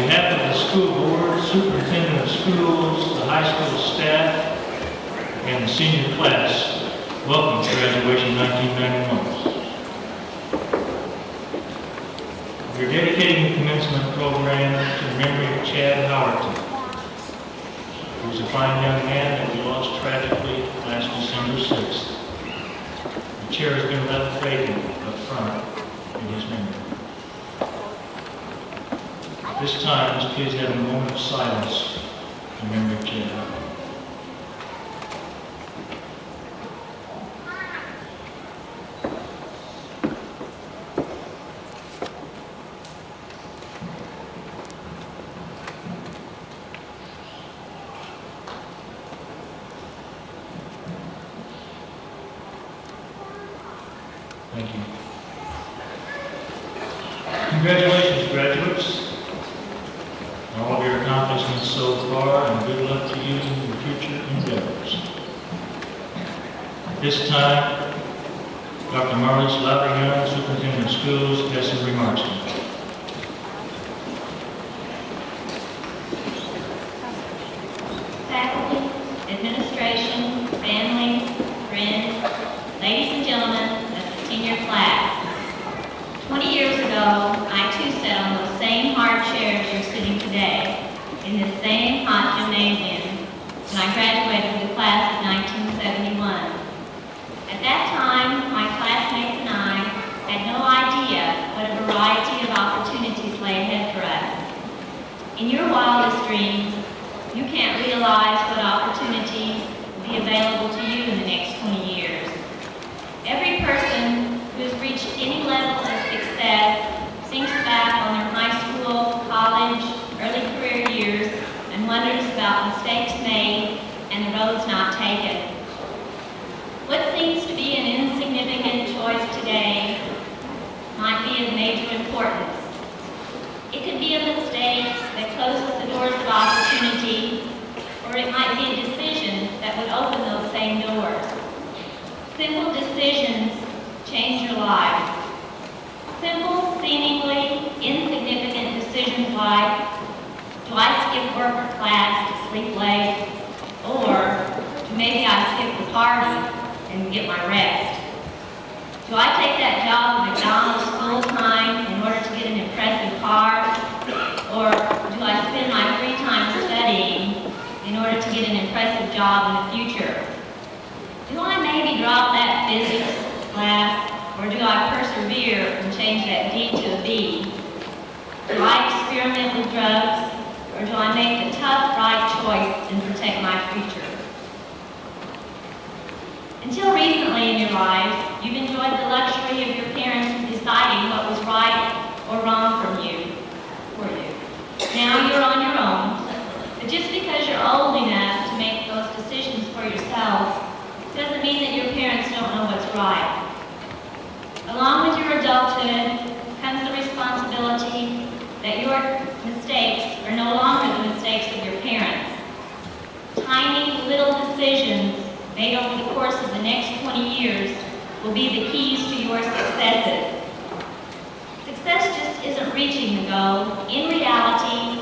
behalf of the school board, superintendent of schools, the high school staff, and the senior class, welcome to graduation 1991. We're dedicating the commencement program to the memory of Chad Howerton, who was a fine young man that we lost tragically last December 6th. The chair has been left vacant up front in his memory. At this time, let's please have a moment of silence in memory of Chad Howerton. Thank you. Congratulations, graduates, on all of your accomplishments so far, and good luck to you in your future endeavors. At this time, Dr. Marlis Lavergan, Superintendent of Schools, has some remarks to make. Faculty, administration, families, friends, ladies and gentlemen of the senior class. 20 years ago, I too sat on those same hard chairs you're sitting today, in this same hot gymnasium, when I graduated with the class of 1971. At that time, my classmates and I had no idea what a variety of opportunities lay ahead for us. In your wildest dreams, you can't realize what opportunities will be available to you in the next 20 years. Every person who has reached any level of success thinks back on their high school, college, early career years and wonders about mistakes made and the roads not taken. What seems to be an insignificant choice today might be of major importance. It could be a mistake that closes the doors of opportunity, or it might be a decision that would open those same doors. Simple decisions change your life. Simple, seemingly insignificant decisions like, do I skip work or class to sleep late? Or maybe I skip the party and get my rest. Do I take that job at McDonald's full-time in order to get an impressive car? Or do I spend my free time studying in order to get an impressive job in the future? Do I maybe drop that physics class, or do I persevere and change that D to a B? Do I experiment with drugs, or do I make the tough, right choice and protect my future? Until recently in your lives, you've enjoyed the luxury of your parents deciding what was right or wrong for you. Now you're on your own, but just because you're old enough to make those decisions for yourself doesn't mean that your parents don't know what's right. Along with your adulthood comes the responsibility that your mistakes are no longer the mistakes of your parents. Tiny little decisions made over the course of the next 20 years will be the keys to your successes. Success just isn't reaching the goal. In reality,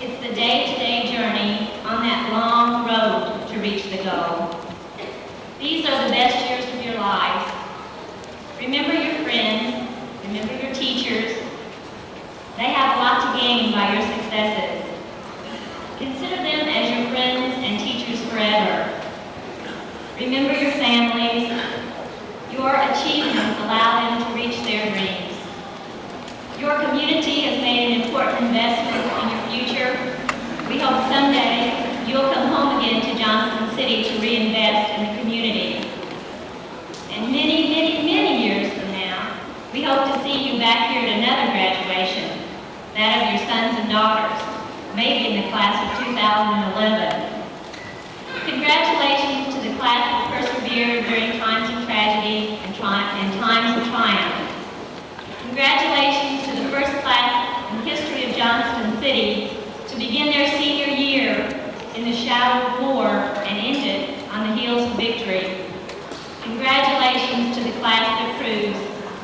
it's the day-to-day journey on that long road to reach the goal. These are the best years of your lives. Remember your friends, remember your teachers. They have a lot to gain by your successes. Consider them as your friends and teachers forever. Remember your families. Your achievements allow them to reach their dreams. Your community has made an important investment in your future. We hope someday you'll come home again to Johnston City to reinvest in the community. And many, many, many years from now, we hope to see you back here at another graduation, that of your sons and daughters, maybe in the class of 2011. Congratulations to the class that persevered during times of tragedy and times of triumph. Congratulations to the first class in the history of Johnston City to begin their senior year in the shadow of war and end it on the heels of victory. Congratulations to the class that proves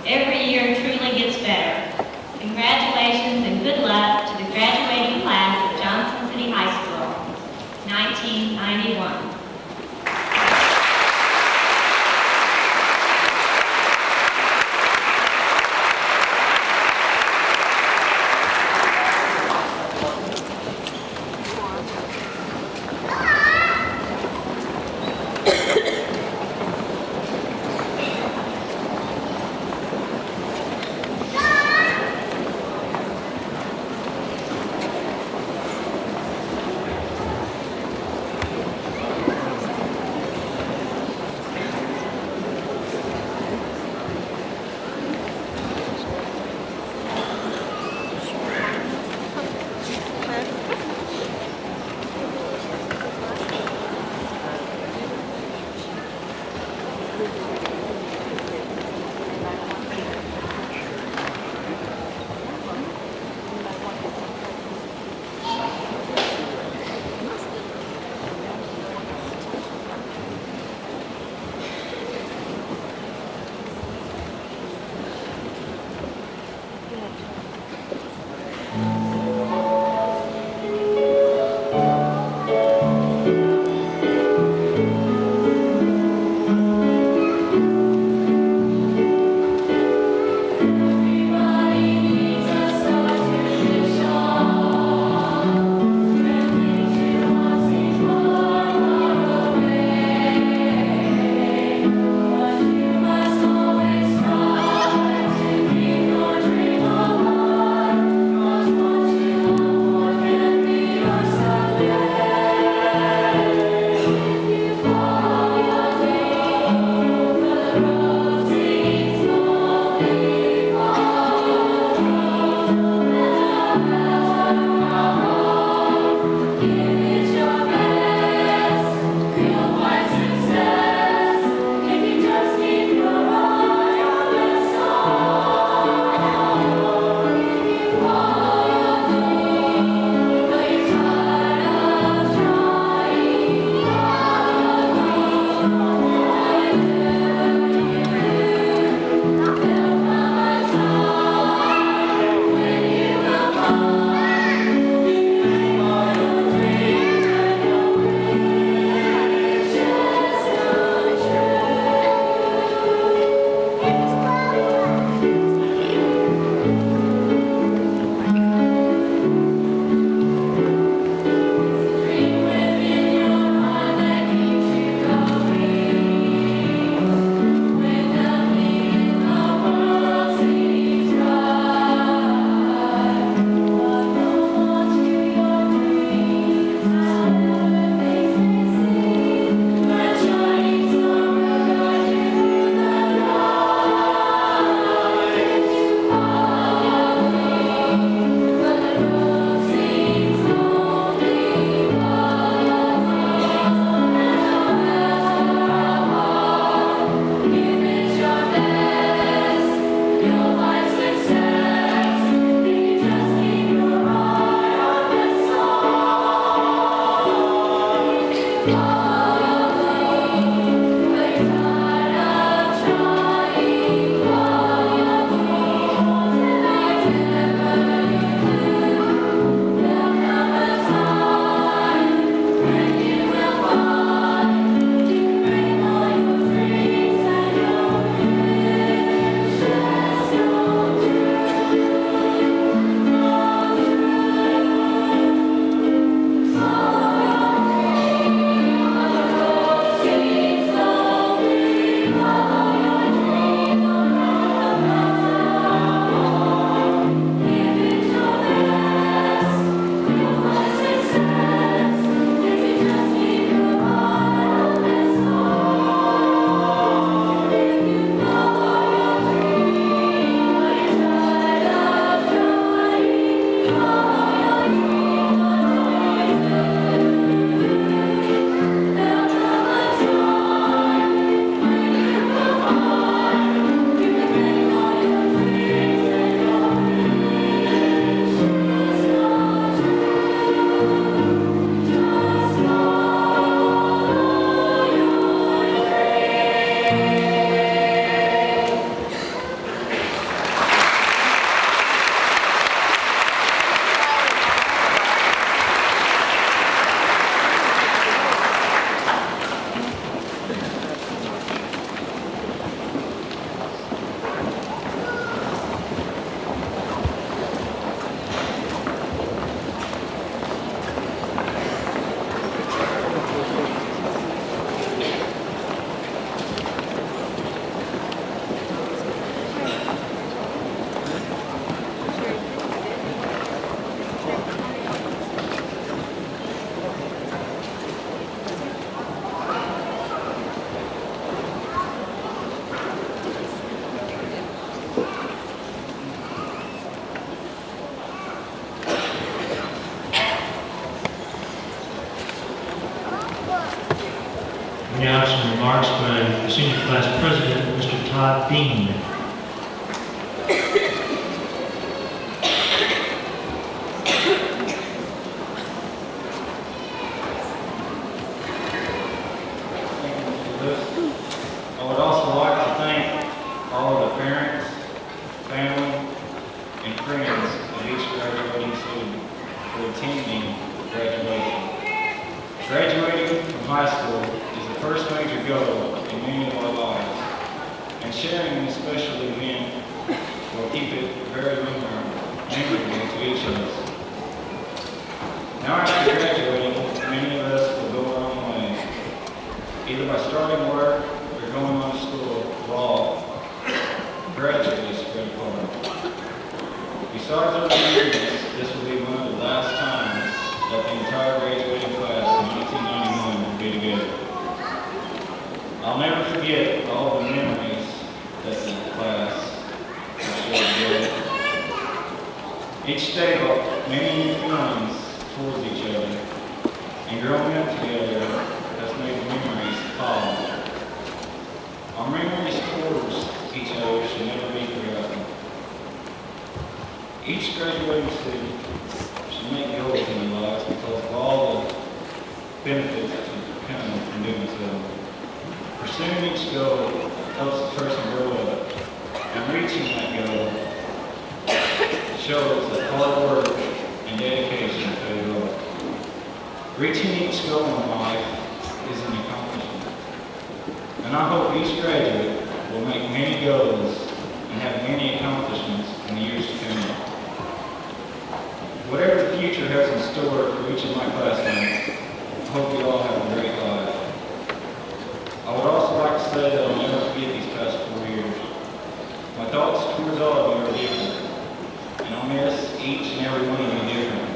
every year truly gets better. Congratulations and good luck to the graduating 91. We now have some remarks by the senior class president, Mr. Todd Dean. I would also like to thank all of the parents, family, and friends of each graduating student for attending graduation. Graduating from high school is the first major goal in many of our lives, and sharing this special event will keep it very memorable to each of us. Now after graduating, many of us will go our own way, either by starting work or going on to school. Law, graduate is spread apart. Besides our reunions, this will be one of the last times that the entire graduating class in 1991 will be together. I'll never forget all the memories that the class has shared together. Each day brought many new feelings towards each other, and growing up together has made memories follow. Our memories towards each other should never be forgotten. Each graduating student should make goals in their lives because of all the benefits that come from doing so. Pursuing each goal helps the person grow up, and reaching that goal shows that hard work and dedication pay off. Reaching each goal in life is an accomplishment, and I hope each graduate will make many goals and have many accomplishments in the years to come. Whatever the future has in store for each of my classmates, I hope you all have a great life. I would also like to say that I'll never forget these past 4 years. My thoughts towards all of you are different, and I'll miss each and every one of you differently.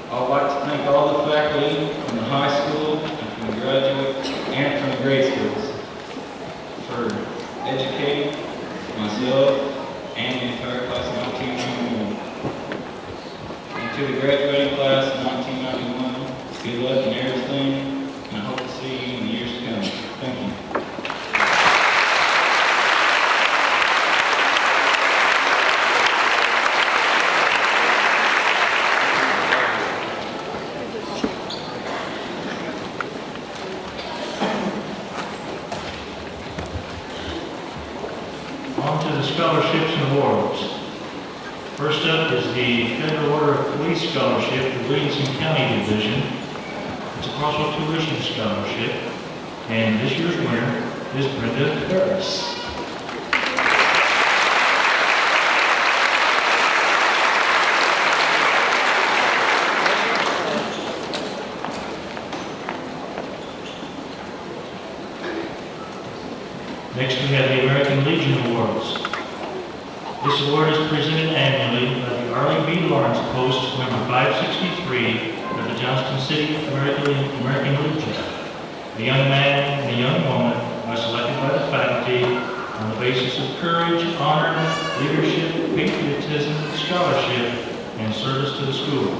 I would like to thank all the faculty from the high school and from the graduate and from the grade schools for educating myself and the entire class of 1991. And to the graduating class of 1991, good luck in everything, and I hope to see you in the years to come. Thank you. On to the scholarships and awards. First up is the Federal Order of Police Scholarship, the Williamson County Division. It's a partial tuition scholarship, and this year's winner is Brenda Harris. Next, we have the American Legion Awards. This award is presented annually by the Arlie B. Lawrence Post, number 563 of the Johnston City American Legion. The young man and the young woman are selected by the faculty on the basis of courage, honor, leadership, patriotism, scholarship, and service to the school.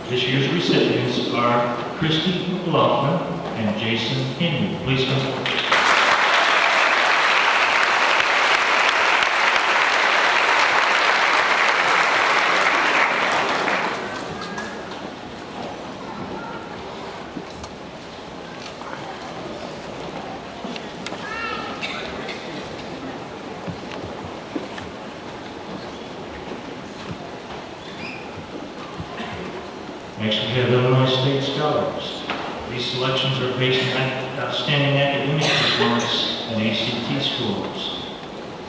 This year's recipients are Christy McLaughlin and Jason Henry. Please come forward. Next, we have Illinois State Scholars. These selections are based on outstanding academic performance and ACT scores.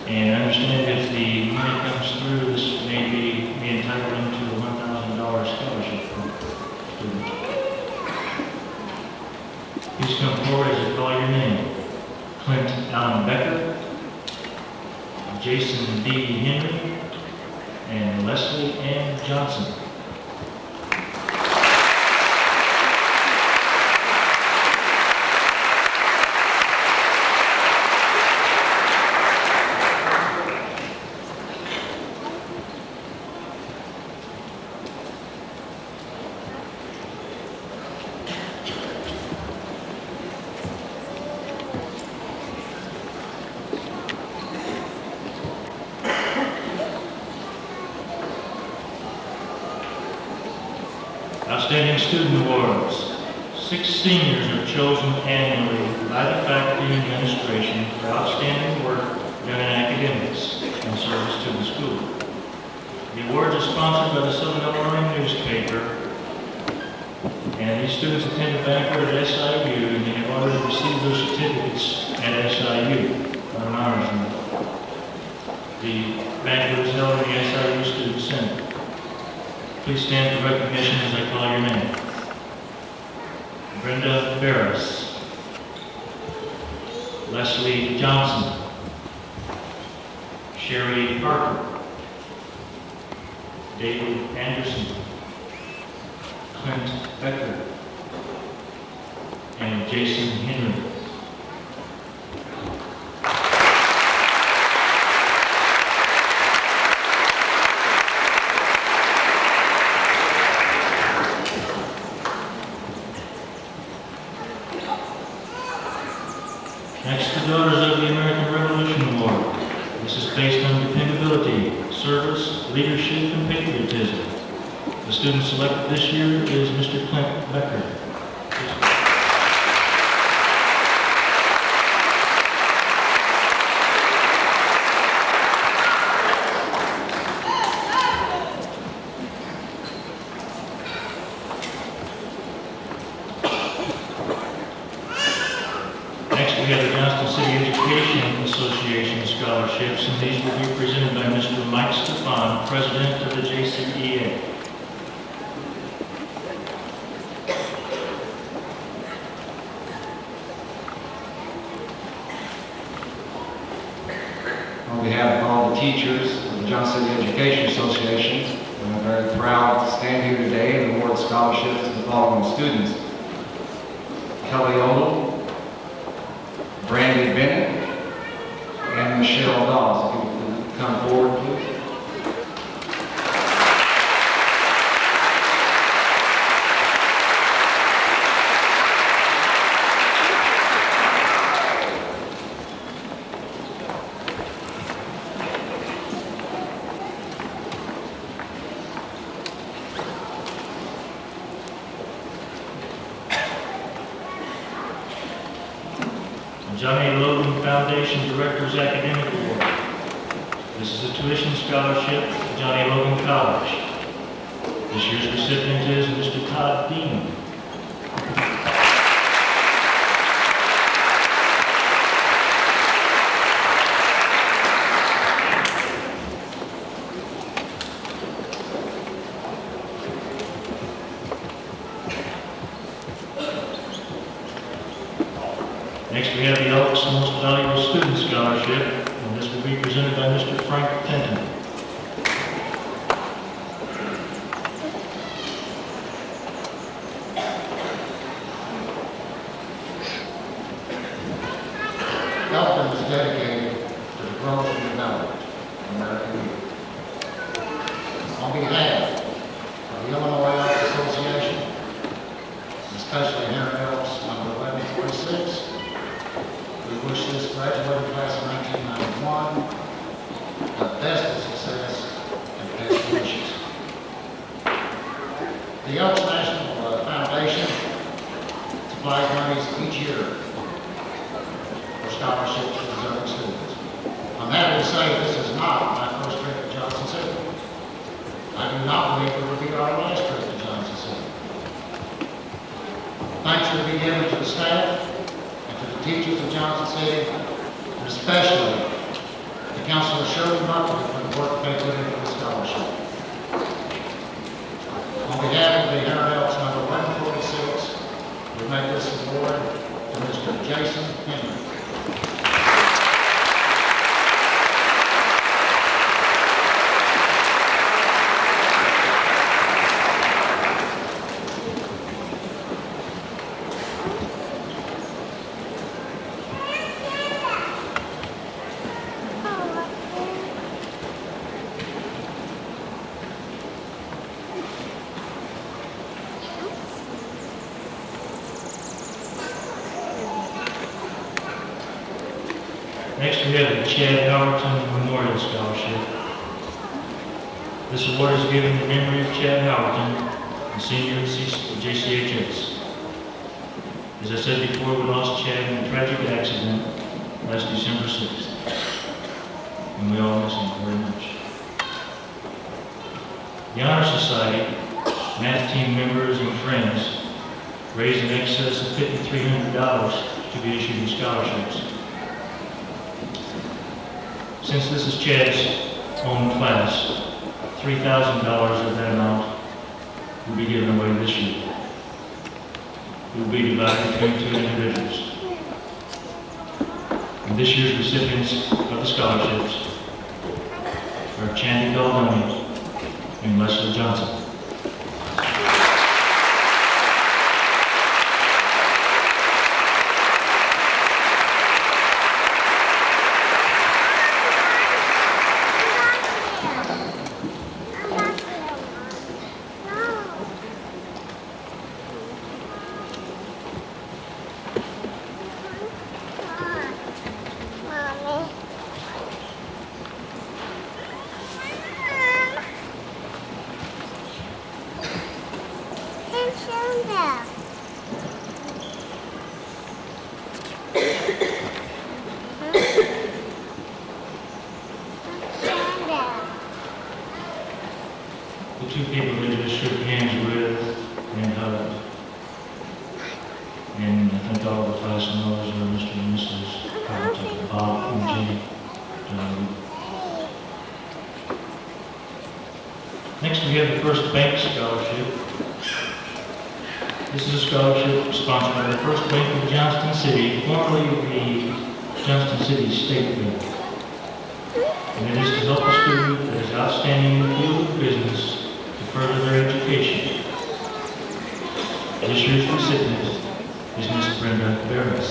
And I understand if the money comes through, this may be entitled into a $1,000 scholarship for students. Please come forward as I call your name. Clint Allen Becker, Jason D. Henry, and Leslie Ann Johnson. Outstanding Student Awards. 6 seniors are chosen annually by the faculty and administration for outstanding work done in academics and service to the school. The awards are sponsored by the Southern Illinois newspaper, and these students attend a banquet at SIU, and they have already received their certificates at SIU on an honors roll. The banquet is held in the SIU Student Center. Please stand for recognition as I call your name. Brenda Barris, Leslie Johnston, Sherry Parker, David Anderson, Clint Becker, and Jason Henry. Next, the Daughters of the American Revolution Award. This is based on dependability, service, leadership, and patriotism. The student selected this year is Mr. Clint Becker. Next, we have the Johnston City Education Association scholarships, and these will be presented by Mr. Mike Stefan, President of the JCEA. On behalf of all the teachers of the Johnston City Education Association, I'm very proud to stand here today and award scholarships to the following students: Kelly Odom, Brandy Bennett, and Michelle Dawes. If you would come forward, please. Johnny Logan Foundation Director's Academic Award. This is a tuition scholarship to Johnny Logan College. This year's recipient is Mr. Todd Dean. Next, we have the Elks Most Valuable Student Scholarship, and this will be presented by Mr. Frank Fenton. Elton is dedicated to the growth and development of American youth. On behalf of the Illinois Elks Association, especially Henry Elks number 1146, we wish this graduating class of 1991 the best of success and best wishes. The Elks National Foundation supplies monies each year for scholarships for deserving students. I'm happy to say this is not my first trip to Johnston City. I do not believe it will be our last trip to Johnston City. Thanks should be given to the staff and to the teachers of Johnston City, and especially to Councilor Shirley Buckley for the work they put into the scholarship. On behalf of the Henry Elks number 146, we make this award to Mr. Jason Henry. Next, we have the Chad Howerton Memorial Scholarship. This award is given in memory of Chad Howerton, a senior at JCHS. As I said before, we lost Chad in a tragic accident last December 6th, and we all miss him very much. The Honor Society, math team members and friends raised in excess of $5,300 to be issued in scholarships. Since this is Chad's own class, $3,000 of that amount will be given away this year. It will be divided between two individuals. And this year's recipients of the scholarships are Chandy Goldoni and Leslie Johnston. The two people that just shook hands with and hugged. And I think all the class members are Mr. and Mrs. Carlton, Bob and Jenny. Next we have the First Bank Scholarship. This is a scholarship sponsored by the First Bank of Johnston City, formerly the Johnston City State Bank. And it is to help a student that is outstanding in the field of business to further their education. This year's recipient is Miss Brenda Barris.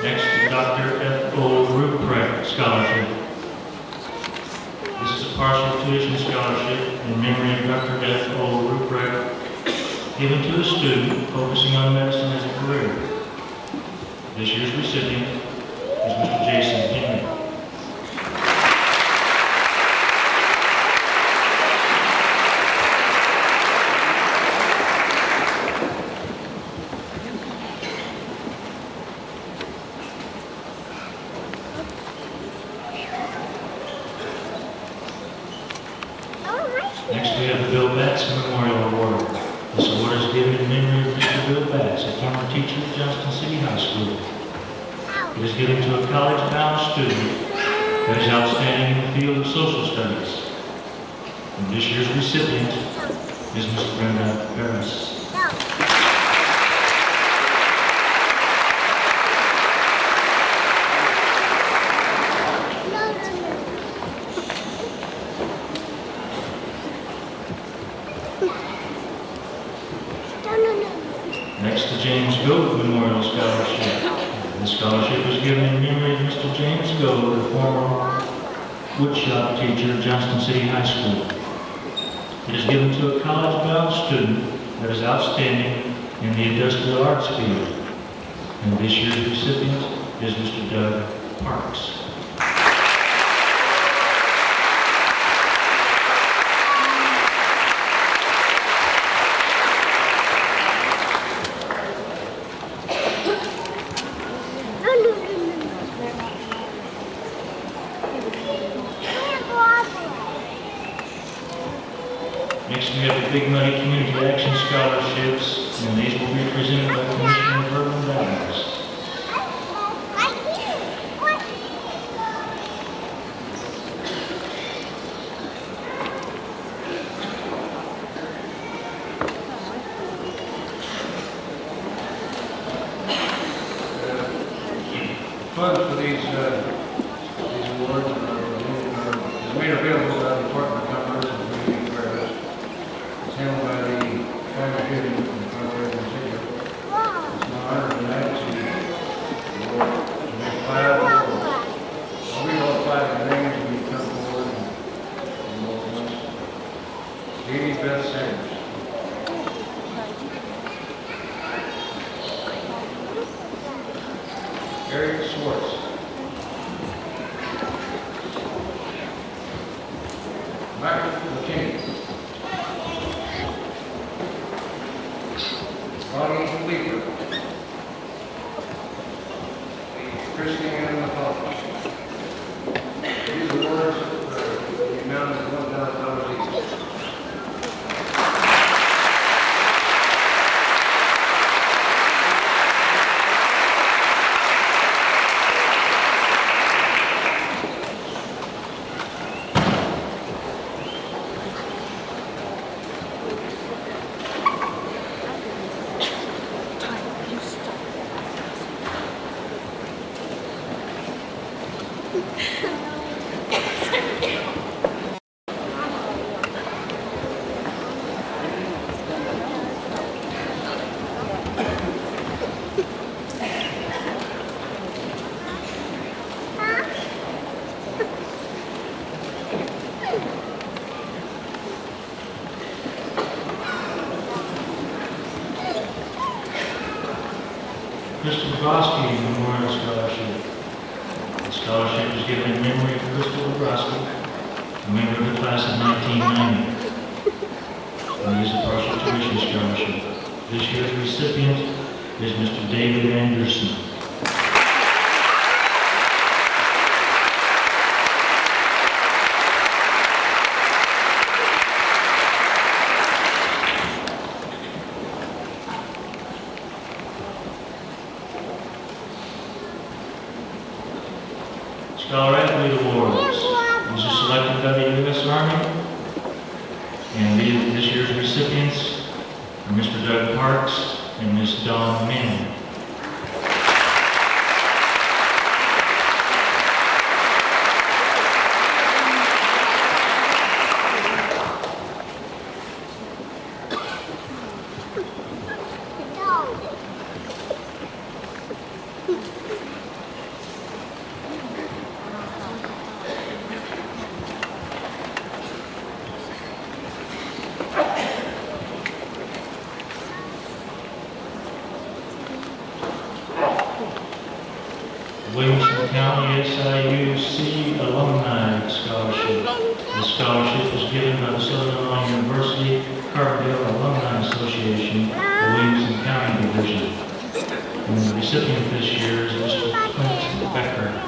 Next, the Dr. F.O. Ruprecht Scholarship. This is a partial tuition scholarship in memory of Dr. F.O. Ruprecht, given to a student focusing on medicine as a career. This year's recipient is Mr. Jason Henry. Next we have the Bill Batts Memorial Award. This award is given in memory of Mr. Bill Batts, a former teacher at Johnston City High School. It is given to a college-bound student that is outstanding in the field of social studies. And this year's recipient is Ms. Brenda Barris. Next, the James Goat Memorial Scholarship. This scholarship is given in memory of Mr. James Goat, a former woodshop teacher at Johnston City High School. It is given to a college-bound student that is outstanding in the industrial arts field. And this year's recipient is Mr. Doug Parks. Next, we have the Big Money Community Action Scholarships, and these will be presented by Commissioner Vernon Downs. Funds for these awards are made available by the Department of Commerce and Community Affairs. It's handled by the Family Giving and Fundraising City. It's my honor tonight to make 5 awards. I'll read all 5 of the names when you come forward and vote once. Katie Beth Sanders, Weaver. The Christian Animal College. These awards are the amount of $1,000 each. Crystal Brodsky Memorial Scholarship. The scholarship is given in memory of Crystal Brodsky, a member of the class of 1990. And is a partial tuition scholarship. This year's recipient is Mr. David Anderson. Scholar Athlete Awards. These are selected by the U.S. Army. And this year's recipients are Mr. Doug Parks and Ms. Dawn Mann. Williamson County SIUC Alumni Scholarship. The scholarship was given by the Southern Illinois University Carbondale Alumni Association, the Williamson County Division. And the recipient this year is Mr. Clint Becker.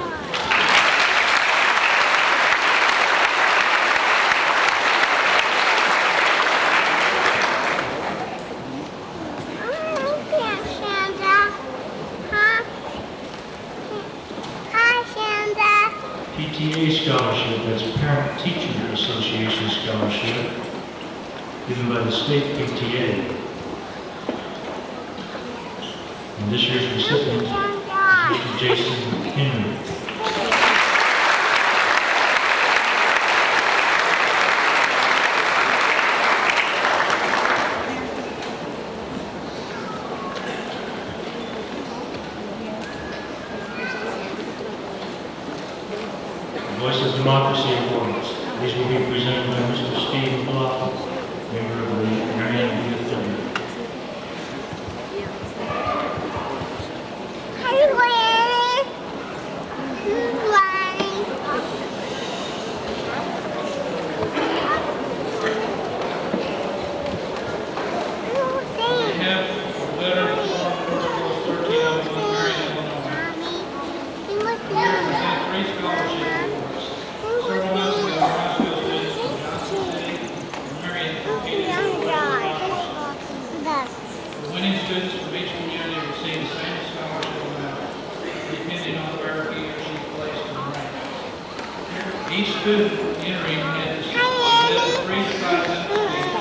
PTA Scholarship, that's Parent Teacher Association Scholarship, given by the state PTA. And this year's recipient is Mr. Jason Henry. Voices Democracy Awards. These will be presented by Mr. Steve McLaughlin, member of the Mariana VFW. Winning students from each community receive the same scholarship amount, depending on where he or she placed in the rank. Each student entering has to submit 3 to 5 minutes speech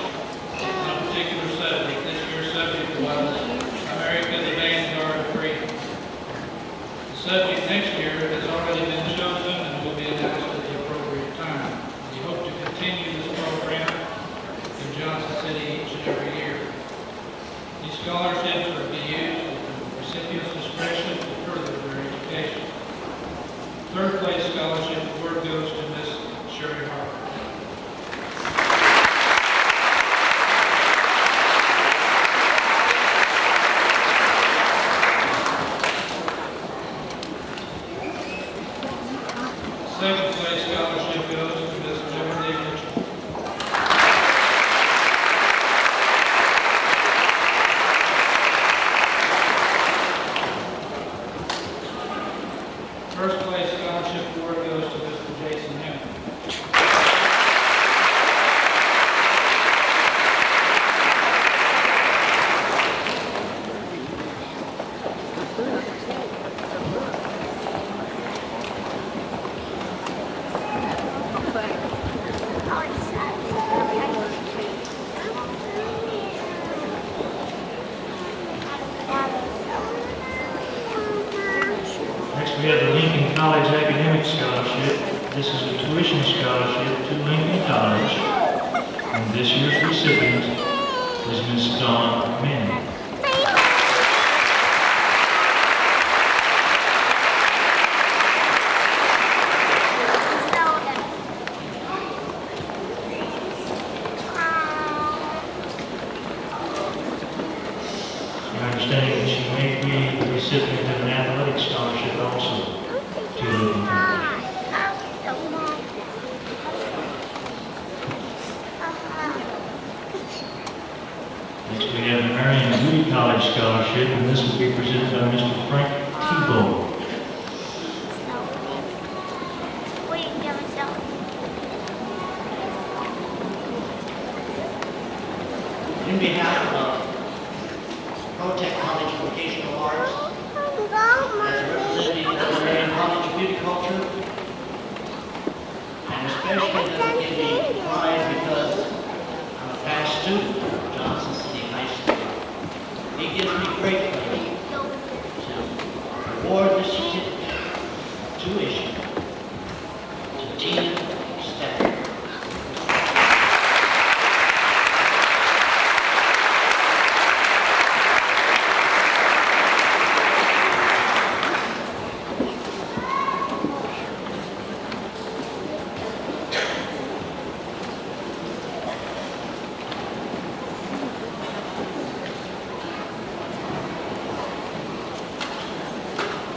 on a particular subject. This year's subject was America, the Vanguard of Freedom. The subject next year has already been chosen and will be announced at the appropriate time. We hope to continue this program in Johnston City each and every year. These scholarships are to be used with the recipient's discretion to further their education. Third place scholarship award goes to Miss Sherry Harper. Second place scholarship goes to Miss Beverly Mitchell. College Academic Scholarship. This is a tuition scholarship to Lincoln College. And this year's recipient is Ms. Dawn Manning. My understanding is she may be the recipient of an athletic scholarship also to Lincoln College. Next, we have the Marion Beauty College Scholarship, and this will be presented by Mr. Frank Tebow. In behalf of Protect College Vocational Arts, as representing the Marion College Beauty Culture, and especially doesn't give me pride because I'm a past student of Johnston City High School. It gives me great pleasure to award the certificate of tuition to Tina Stecker.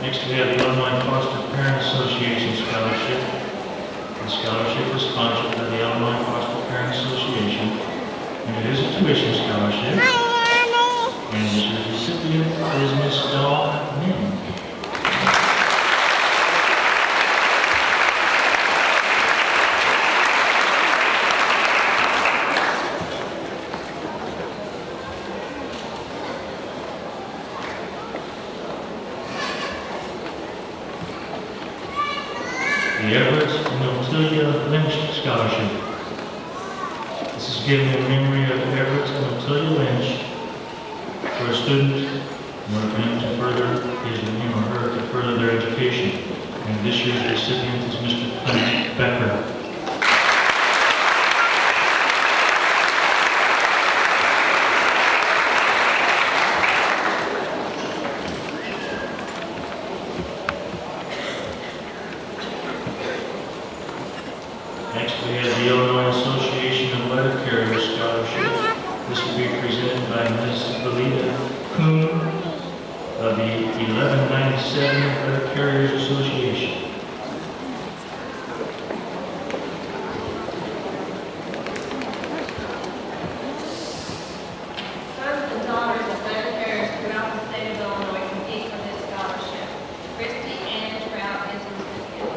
Next, we have the Illinois Foster Parent Association Scholarship. The scholarship is sponsored by the Illinois Foster Parent Association, and it is a tuition scholarship. And the recipient is Ms. Dawn Manning. The Everett and Otelia Lynch Scholarship. This is given in memory of Everett and Otelia Lynch for a student in order for him to further him or her to further their education. And this year's recipient is Mr. Clint Becker. Next, we have the Illinois Association of Letter Carriers Scholarship. This will be presented by Ms. Valida Kuhn of the 1197 Letter Carriers Association. Sons and daughters of letter carriers throughout the state of Illinois compete for this scholarship. Christy Ann Trout is the recipient.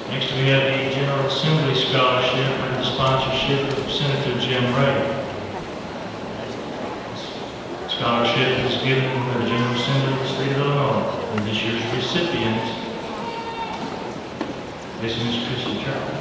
Next, we have the General Assembly Scholarship under the sponsorship of Senator Jim Ray. Scholarship is given by the General Assembly of the State of Illinois, and this year's recipient is Ms. Christy Trout.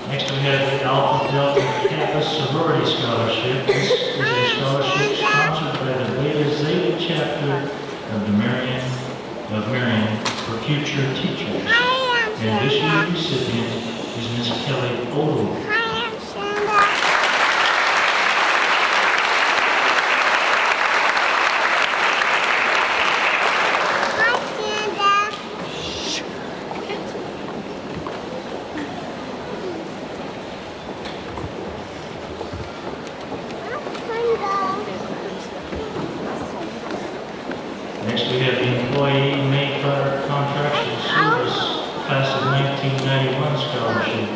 Next, we have the Alpha Delta Kappa Sorority Scholarship. This is a scholarship sponsored by the Beta Zeta chapter of the Marion for future teachers. And this year's recipient is Ms. Kelly Odell. 1991 scholarship.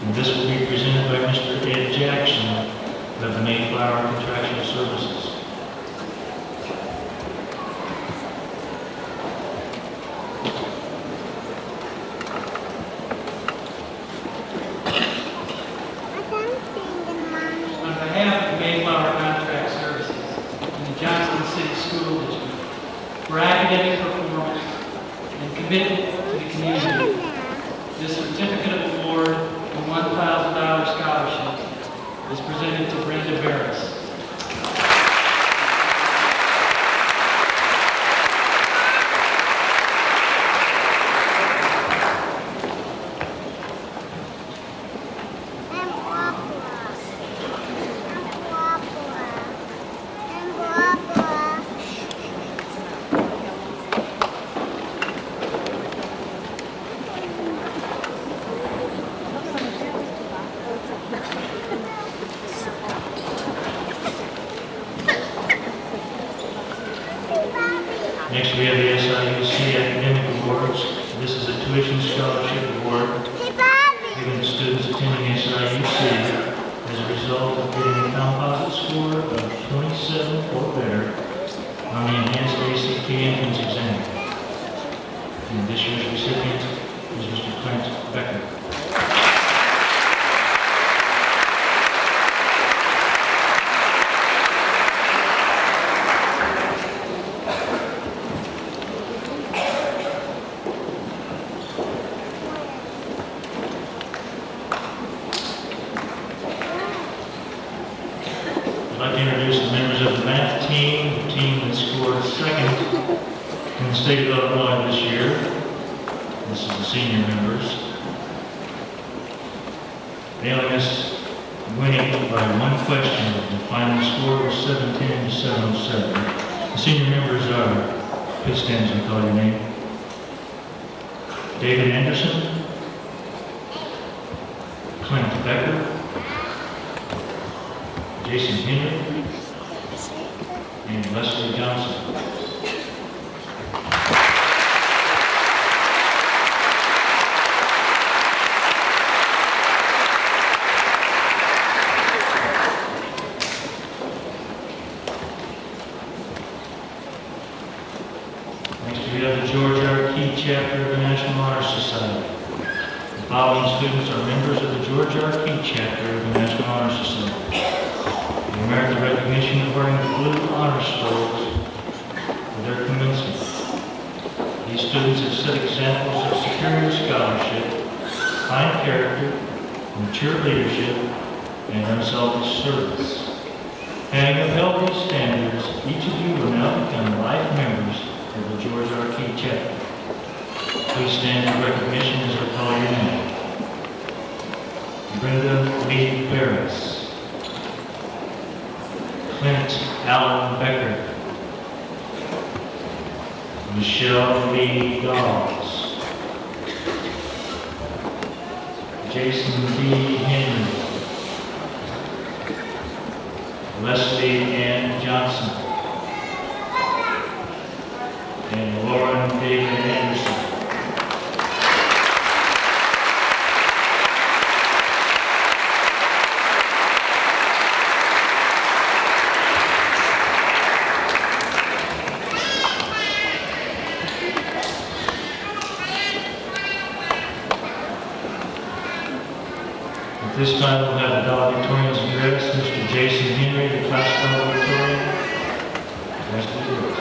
And this will be presented by Mr. Ed Jackson of the Mayflower Contractual Services. On behalf of the Mayflower Contract Services and the Johnston City School District, for academic performance and commitment to the community, this certificate of award and $1,000 scholarship is presented to Brenda Barris. Next, we have the SIUC Academic Awards. This is a tuition scholarship award given to students attending SIUC as a result of getting a composite score of 27 or better on the Enhanced ACT Entrance Exam. And this year's recipient is Mr. Clint Becker. I'd like to introduce the members of the math team, the team that scored second in the state of Illinois this year. This is the senior members. They only missed winning by one question. The final score was 710 to 707. The senior members are, please stand as we call your name. David Anderson, Clint Becker, Jason Henry, and Leslie Johnston. Next, we have the George R. Key chapter of the National Honor Society. The following students are members of the George R. Key chapter of the National Honor Society. They merit the recognition of wearing the blue honor scrolls for their commencement. These students have set examples of superior scholarship, fine character, mature leadership, and unselfish service. Having upheld these standards, each of you will now become life members of the George R. Key chapter. Please stand for recognition as I call your name. Brenda Lee Barris. Clint Allen Becker, Michelle Lee Dawes, Jason B. Henry, Leslie Ann Johnson, and Lauren David Anderson. At this time, we'll have the valedictorian's address, Mr. Jason Henry, the class valedictorian. The rest is yours.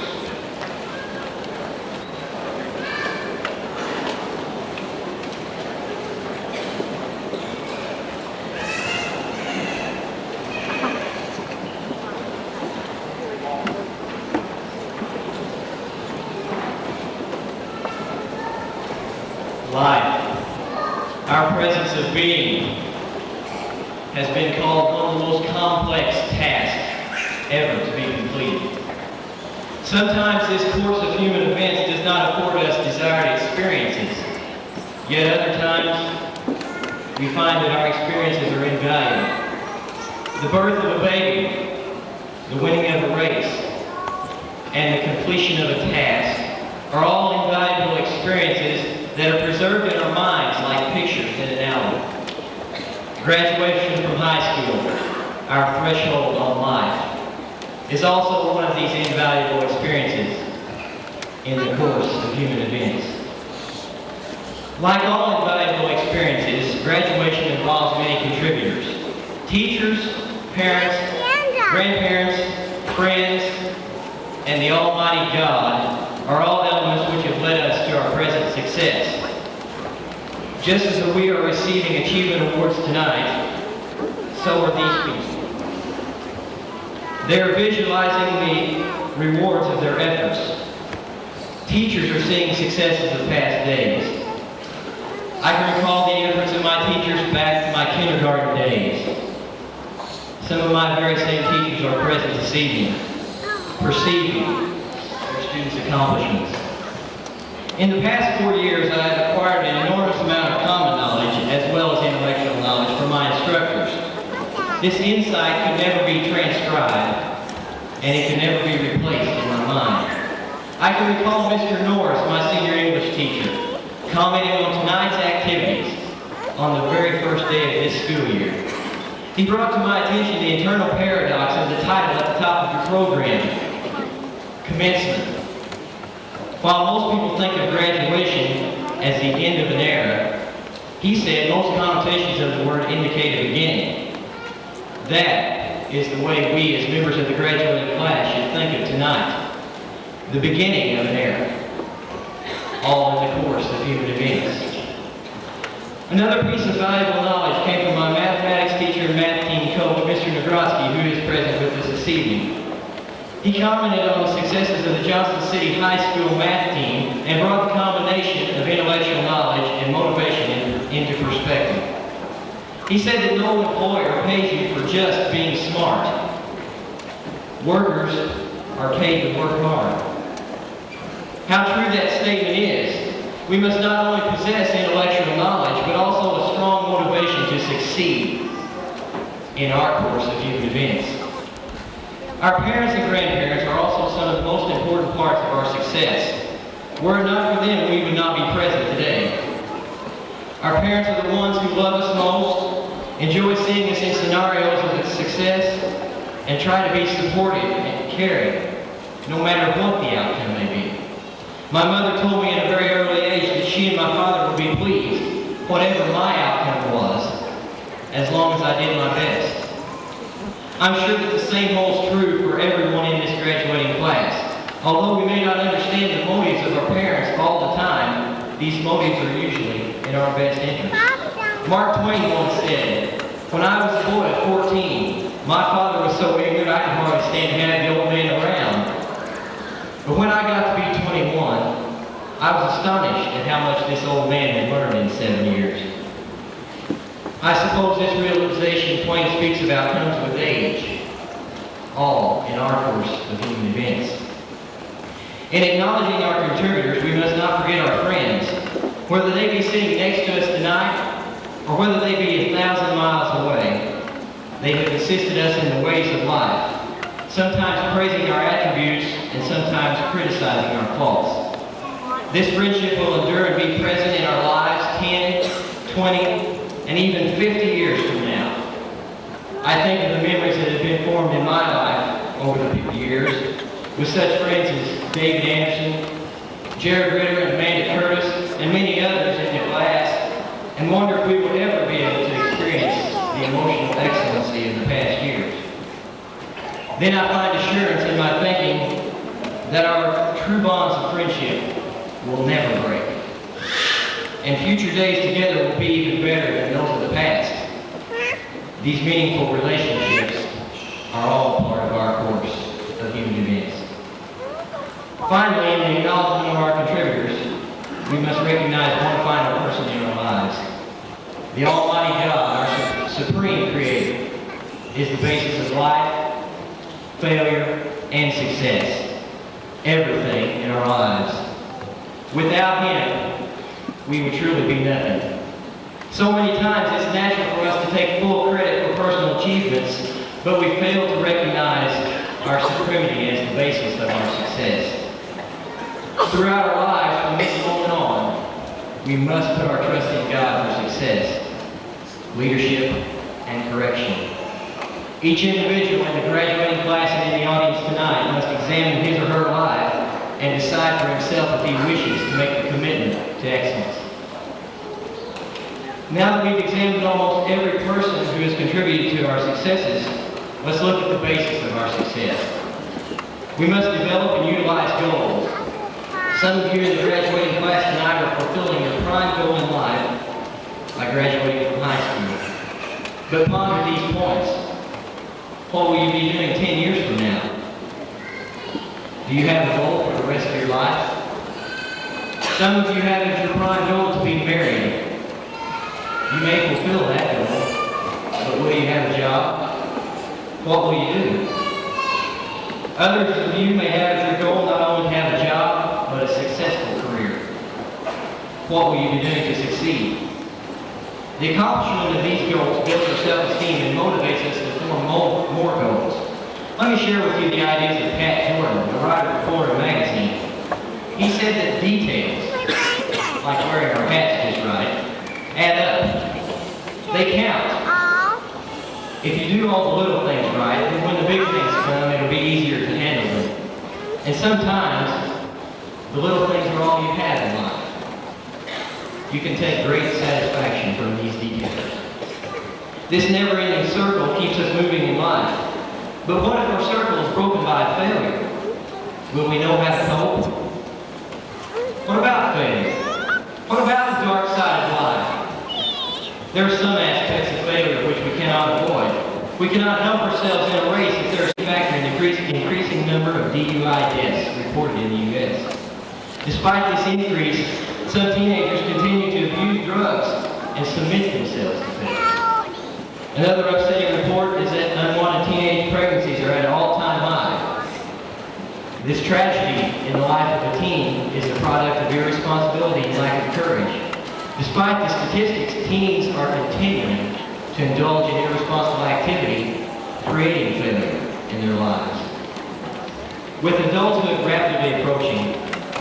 Life, our presence of being, has been called one of the most complex tasks ever to be completed. Sometimes this course of human events does not afford us desired experiences, yet other times we find that our experiences are invaluable. The birth of a baby, the winning of a race, and the completion of a task are all invaluable experiences that are preserved in our minds Graduation from high school, our threshold on life, is also one of these invaluable experiences in the course of human events. Like all invaluable experiences, graduation involves many contributors. Teachers, parents, grandparents, friends, and the Almighty God are all elements which have led us to our present success. Just as we are receiving achievement awards tonight, so are these people. They are visualizing the rewards of their efforts. Teachers are seeing successes of past days. I can recall the efforts of my teachers back to my kindergarten days. Some of my very same teachers are present this evening, perceiving their students' accomplishments. In the past 4 years, I have acquired an enormous amount of common knowledge as well as intellectual knowledge from my instructors. This insight could never be transcribed, and it could never be replaced in my mind. I can recall Mr. Norris, my senior English teacher, commenting on tonight's activities on the very first day of this school year. He brought to my attention the internal paradox of the title at the top of the program, commencement. While most people think of graduation as the end of an era, he said most connotations of the word indicate a beginning. That is the way we as members of the graduating class should think of tonight. The beginning of an era. All in the course of human events. Another piece of valuable knowledge came from my mathematics teacher and math team coach, Mr. Nagrotsky, who is present with us this evening. He commented on the successes of the Johnston City High School math team and brought the combination of intellectual knowledge and motivation into perspective. He said that no employer pays you for just being smart. Workers are paid to work hard. How true that statement is. We must not only possess intellectual knowledge, but also a strong motivation to succeed in our course of human events. Our parents and grandparents are also some of the most important parts of our success. Were it not for them, we would not be present today. Our parents are the ones who love us most, enjoy seeing us in scenarios of success, and try to be supportive and caring, no matter what the outcome may be. My mother told me at a very early age that she and my father would be pleased, whatever my outcome was, as long as I did my best. I'm sure that the same holds true for everyone in this graduating class. Although we may not understand the motives of our parents all the time, these motives are usually in our best interest. Mark Twain once said, "When I was a boy at 14, my father was so ignorant I could hardly stand to have the old man around. But when I got to be 21, I was astonished at how much this old man had learned in 7 years." I suppose this realization Twain speaks about comes with age, all in our course of human events. In acknowledging our contributors, we must not forget our friends, whether they be sitting next to us tonight or whether they be 1,000 miles away. They have assisted us in the ways of life, sometimes praising our attributes and sometimes criticizing our faults. This friendship will endure and be present in our lives 10, 20, and even 50 years from now. I think of the memories that have been formed in my life over the years with such friends as David Anderson, Jared Ritter, and Amanda Curtis, and many others in the class, and wonder if we will ever be able to experience the emotional excellency of the past years. Then I find assurance in my thinking that our true bonds of friendship will never break. And future days together will be even better than those of the past. These meaningful relationships are all part of our course of human events. Finally, in the acknowledgement of our contributors, we must recognize one final person in our lives. The Almighty God, our supreme Creator, is the basis of life, failure, and success. Everything in our lives. Without Him, we would truly be nothing. So many times it's natural for us to take full credit for personal achievements, but we fail to recognize our supremacy as the basis of our success. Throughout our lives, from this moment on, we must put our trust in God for success, leadership, and correction. Each individual in the graduating class and in the audience tonight must examine his or her life and decide for himself if he wishes to make the commitment to excellence. Now that we've examined almost every person who has contributed to our successes, let's look at the basis of our success. We must develop and utilize goals. Some of you in the graduating class tonight are fulfilling your prime goal in life by graduating from high school. But ponder these points. What will you be doing 10 years from now? Do you have a goal for the rest of your life? Some of you have as your prime goal to be married. You may fulfill that goal, but will you have a job? What will you do? Others of you may have as your goal not only to have a job, but a successful career. What will you be doing to succeed? The accomplishment of these goals builds our self-esteem and motivates us to form more goals. Let me share with you the ideas of Pat Jordan, the writer of Florida Magazine. He said that details, like wearing our hats just right, add up. They count. If you do all the little things right, then when the big things come, it'll be easier to handle them. And sometimes, the little things are all you have in life. You can take great satisfaction from these details. This never-ending circle keeps us moving in life. But what if our circle is broken by a failure? Will we know how to cope? What about failure? What about the dark side of life? There are some aspects of failure which we cannot avoid. We cannot help ourselves in a race if there is a factor in the increasing number of DUI deaths reported in the U.S. Despite this increase, some teenagers continue to abuse drugs and submit themselves to failure. Another upsetting report is that unwanted teenage pregnancies are at an all-time high. This tragedy in the life of a teen is the product of irresponsibility and lack of courage. Despite the statistics, teens are continuing to indulge in irresponsible activity, creating failure in their lives. With adulthood rapidly approaching,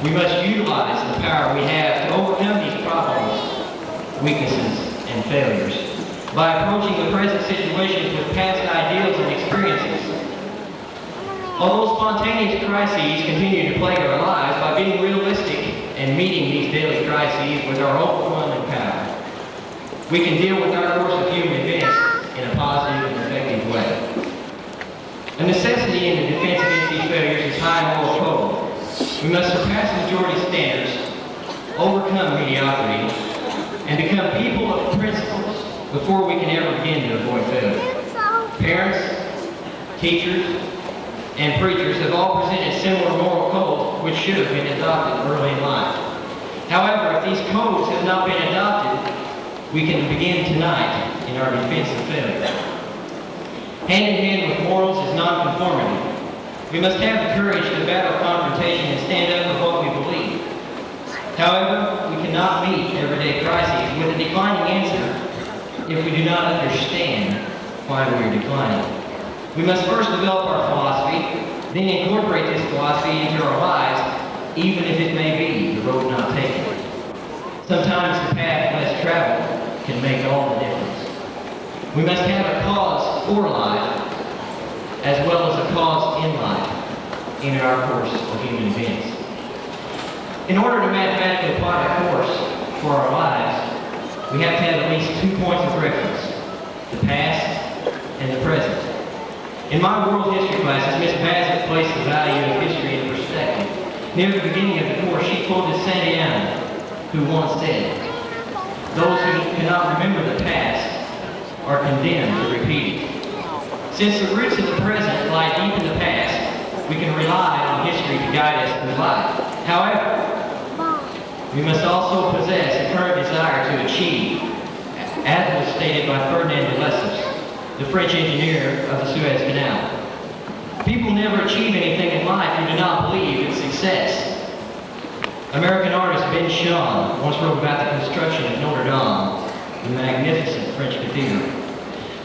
we must utilize the power we have to overcome these problems, weaknesses, and failures by approaching the present situations with past ideals and experiences. Although spontaneous crises continue to plague our lives, by being realistic and meeting these daily crises with our overwhelming power, we can deal with our course of human events in a positive and effective way. A necessity in the defense against these failures is high moral code. We must surpass majority standards, overcome mediocrity, and become people of principles before we can ever begin to avoid failure. Parents, teachers, and preachers have all presented similar moral codes which should have been adopted early in life. However, if these codes have not been adopted, we can begin tonight in our defense of failure. Hand in hand with morals is nonconformity. We must have the courage to battle confrontation and stand up for what we believe. However, we cannot meet everyday crises with a declining answer if we do not understand why we are declining. We must first develop our philosophy, then incorporate this philosophy into our lives, even if it may be the road not taken. Sometimes the path less traveled can make all the difference. We must have a cause for life, as well as a cause in life in our course of human events. In order to mathematically plot a course for our lives, we have to have at least 2 points of reference, the past and the present. In my world history classes, Miss Bassett placed the value of history in perspective. Near the beginning of the course, she quoted Santayana, who once said, "Those who cannot remember the past are condemned to repeat it." Since the roots of the present lie deep in the past, we can rely on history to guide us through life. However, we must also possess a current desire to achieve, as was stated by Ferdinand de Lesseps, the French engineer of the Suez Canal. People never achieve anything in life who do not believe in success. American artist Ben Shahn once wrote about the construction of Notre Dame, the magnificent French cathedral.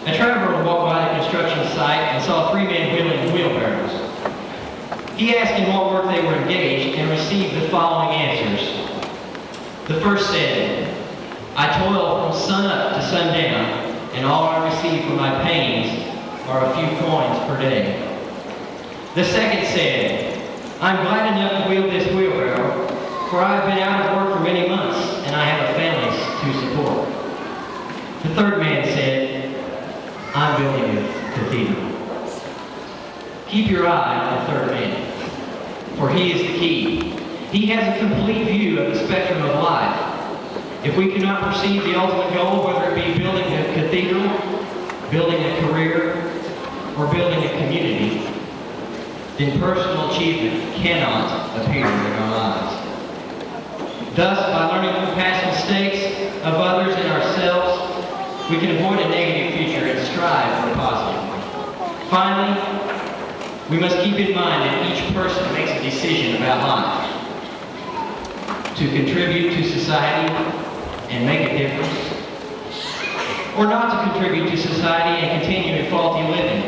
A traveler walked by the construction site and saw 3 men wheeling wheelbarrows. He asked in what work they were engaged and received the following answers. The first said, "I toil from sun up to sundown and all I receive for my pains are a few coins per day. The second said, I'm glad enough to wield this wheelbarrow, for I have been out of work for many months, and I have a family to support. The third man said, I'm building a cathedral. Keep your eye on the third man, for he is the key. He has a complete view of the spectrum of life. If we cannot perceive the ultimate goal, whether it be building a cathedral, building a career, or building a community, then personal achievement cannot appear in our lives. Thus, by learning from past mistakes of others and ourselves, we can avoid a negative future and strive for a positive one. Finally, we must keep in mind that each person makes a decision about life. To contribute to society and make a difference, or not to contribute to society and continue in faulty living.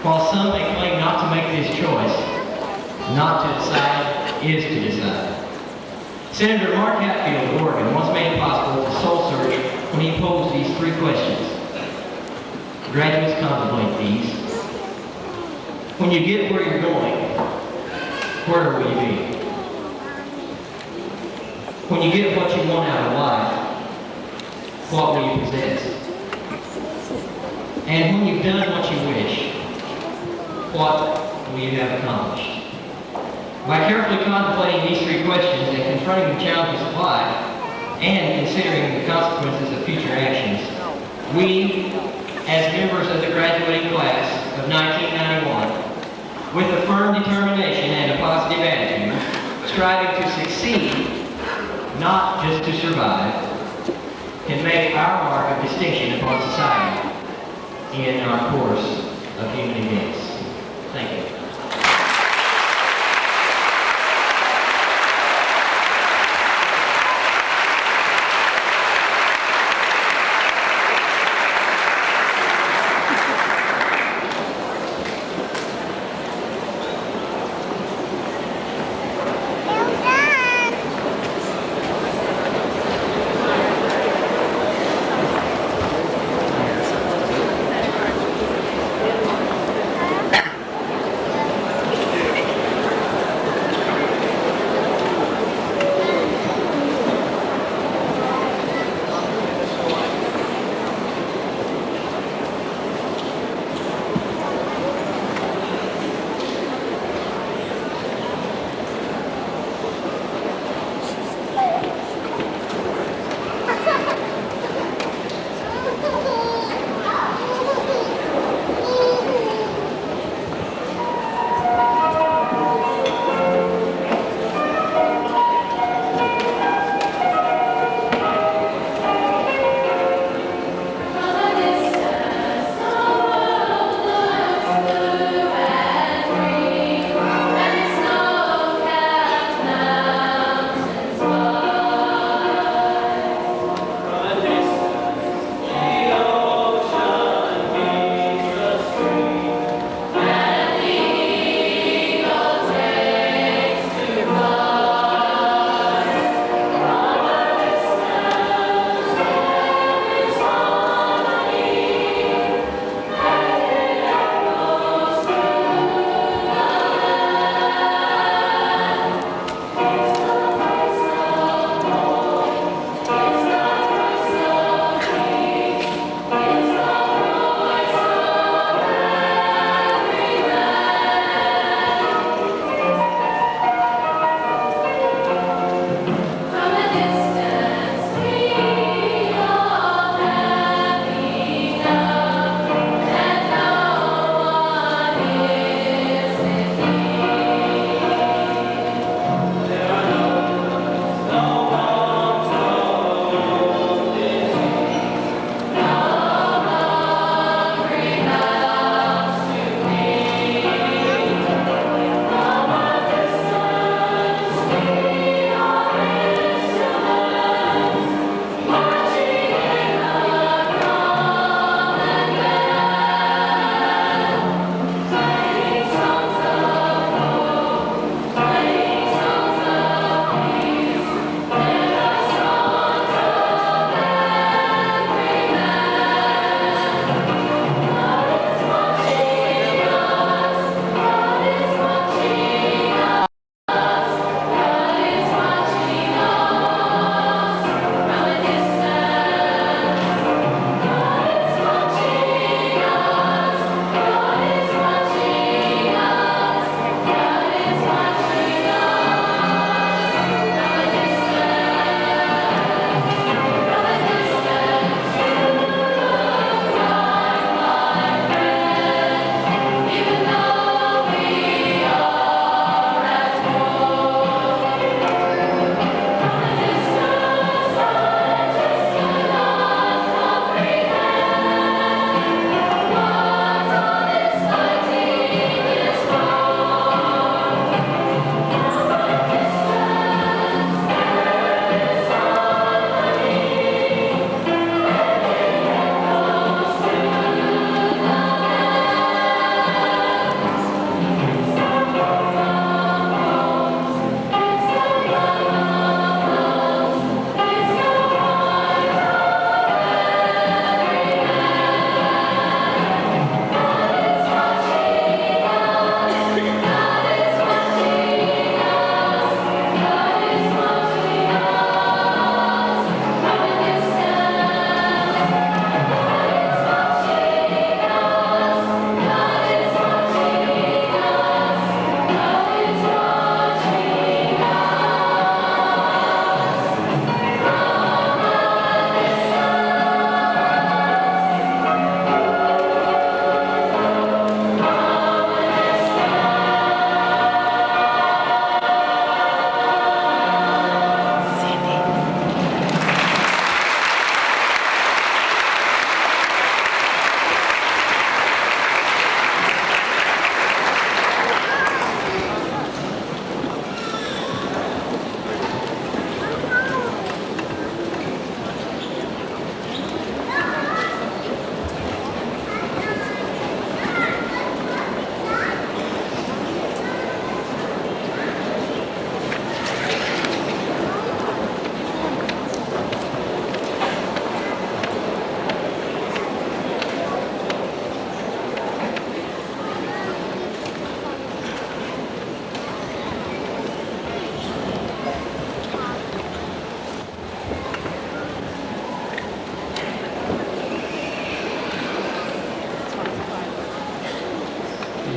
While some may claim not to make this choice, not to decide is to decide. Senator Mark Hatfield of Oregon once made it possible to soul search when he posed these three questions. Graduates, contemplate these. When you get where you're going, where will you be? When you get what you want out of life, what will you possess? And when you've done what you wish, what will you have accomplished? By carefully contemplating these three questions and confronting the challenges of life and considering the consequences of future actions, we, as members of the graduating class of 1991, with a firm determination and a positive attitude, striving to succeed, not just to survive, can make our mark of distinction upon society in our course of human events. Thank you.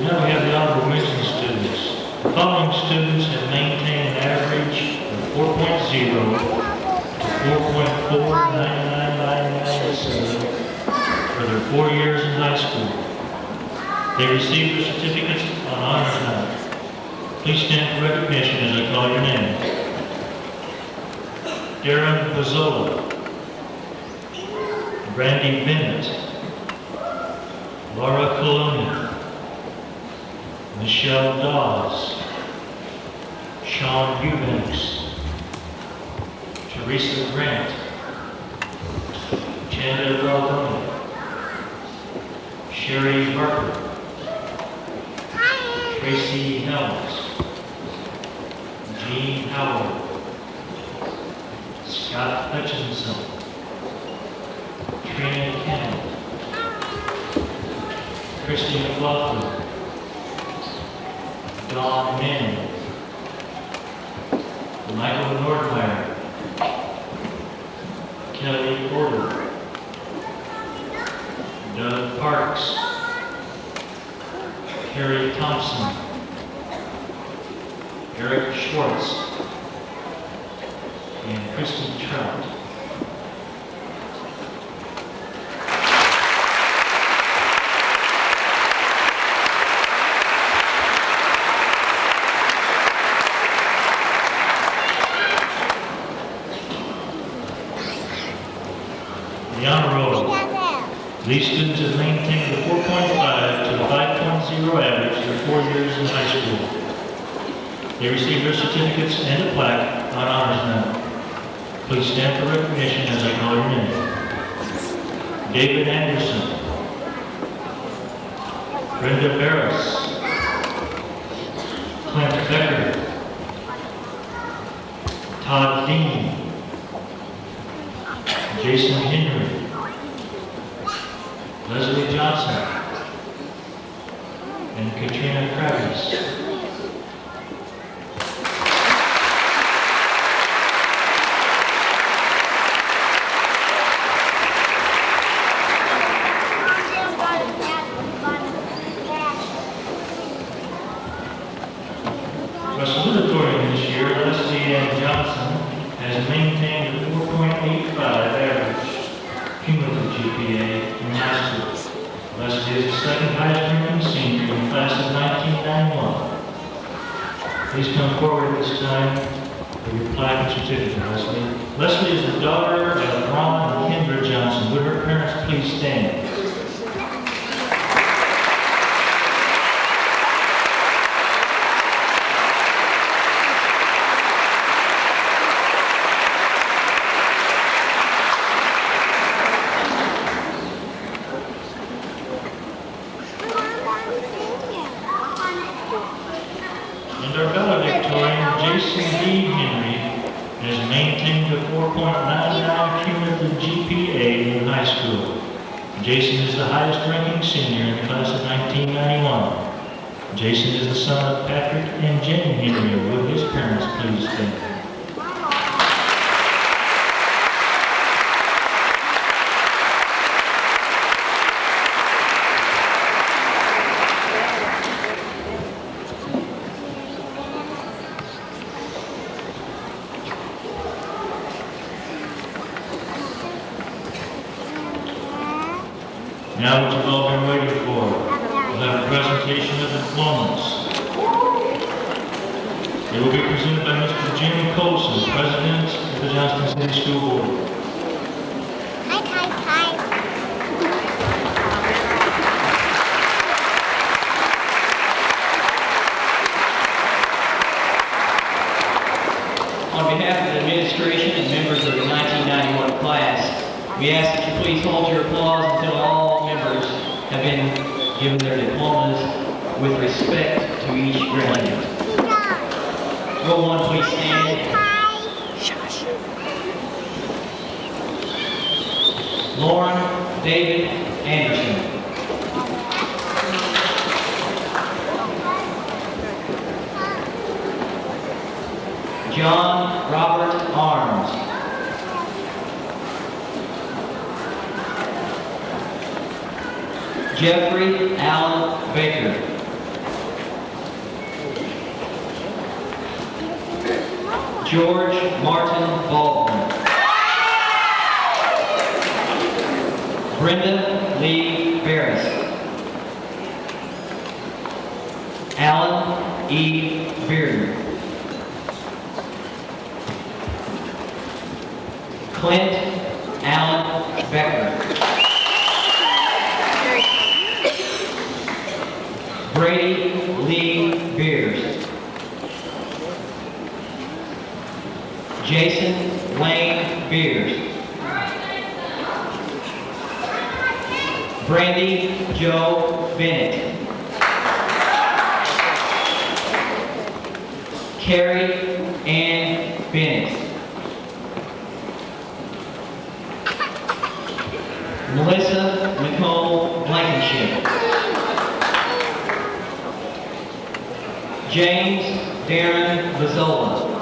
Now we have the honorable mention students. The following students have maintained an average of 4.0 to 4.49997 for their 4 years in high school. They received their certificates on honors night. Please stand for recognition as I call your name. Darren Pizzola, Brandy Bennett, Laura Coloni, Michelle Dawes, Sean Eubanks, Teresa Grant, Chandler Baldoni, Sherry Harper, Tracy Helms, Jean Howard, Scott Hutchinson, Trina Kennedy, Christy McLaughlin, Dawn Manning, Michael Nordmeyer, Kelly Porter, Doug Parks, Carrie Thompson, Eric Schwartz, and Kristen Trout. The honor roll. These students have maintained a 4.5 to a 5.0 average for 4 years in high school. They received their certificates and a plaque on honors night. Please stand for recognition as I call your name. David Anderson, Brenda Barris, Clint Becker, Todd Dean, Jason Henry, Leslie Johnson, and Katrina Kravis. Valedictory this year, Leslie Ann Johnston has maintained a 4.85 average cumulative GPA in high school. Leslie is the second highest ranking senior in the class of 1991. Please come forward at this time for your plaque and certificate, Leslie. Leslie is the daughter of Ron and Kendra Johnston. Would her parents please stand? And our valedictorian, Jason D. Henry, has maintained a 4.99 cumulative GPA in high school. Jason is the highest ranking senior in the class of 1991. Jason is the son of Patrick and Jane Henry. Would his parents please stand? Now what you've all been waiting for, we'll have a presentation of diplomas. They will be presented by Mr. Jim Colson, President of the Johnston City School Board. On behalf of the administration and members of the 1991 class, we ask that you please hold your applause until all members have been given their diplomas with respect to each graduate. Roll one, please stand. Lauren David Anderson. John Robert Arms. Jeffrey Allen Baker. George Martin Baldwin. Brenda Lee Barris. Alan E. Bearden. Clint Allen Becker. Brady Lee Beers. Jason Lane Beers. Brandy Joe Bennett. Carrie Ann Bennett. Melissa Nicole Blankenship. James Darren Mazzola.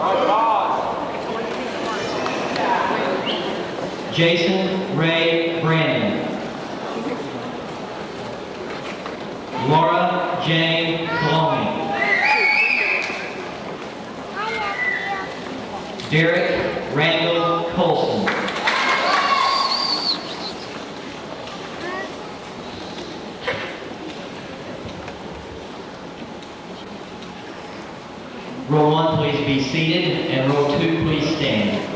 Jason Ray Brandon. Laura Jane Coloni. Derek Randall Colson. Row 1, please be seated, and row 2, please stand.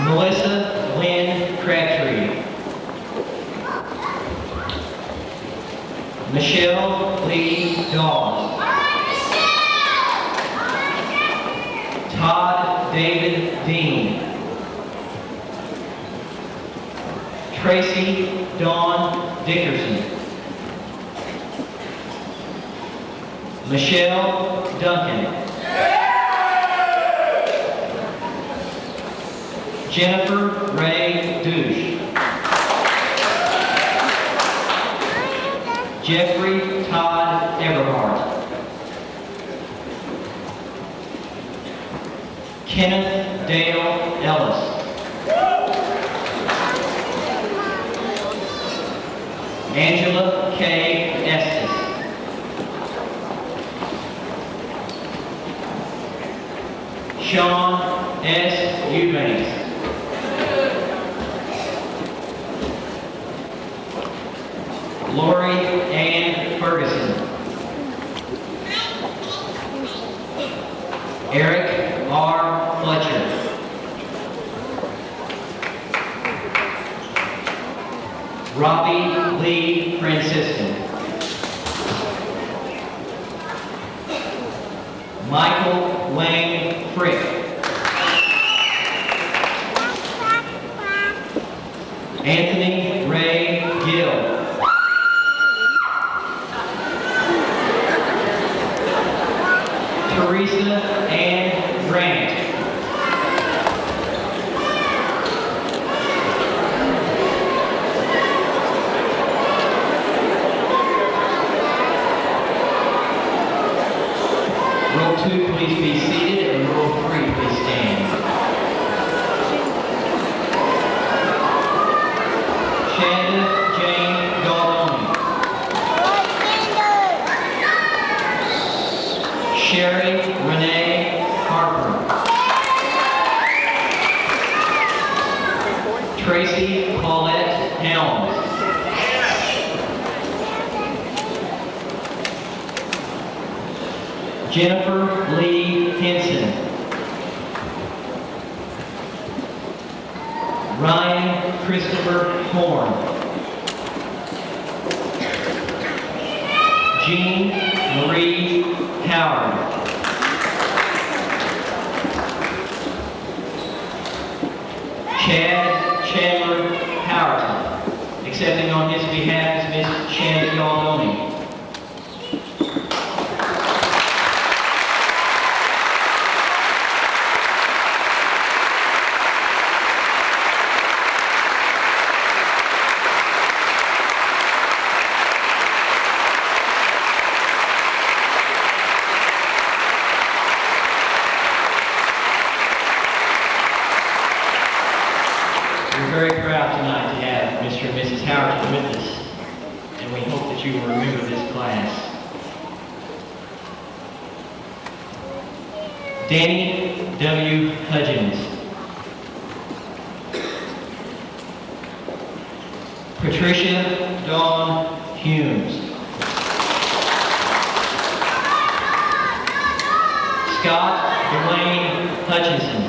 Melissa Lynn Crabtree. Michelle Lee Dawes. Todd David Dean. Tracy Dawn Dickerson. Michelle Duncan. Jennifer Ray Douche. Jeffrey Todd Everhart. Kenneth Dale Ellis. Angela K. Estes. Sean S. Eubanks. Lori Ann Ferguson. Eric R. Fletcher. Robbie Lee Franciscan. Michael Wayne Frick. Anthony Ray Gill. Teresa Ann Grant. Row 2, please be seated, and row 3, please stand. Shanda Jane Galdoni. Sherry Renee Harper. Tracy Paulette Helms. Jennifer Lee Henson. Ryan Christopher Horn. Jean Marie Howard. Chad Chandler Howerton. Accepting on his behalf is Miss Shanda Galdoni. We're very proud tonight to have Mr. and Mrs. Howerton with us, and we hope that you will remember this class. Danny W. Hudgens. Patricia Dawn Humes. Scott Dwayne Hutchinson.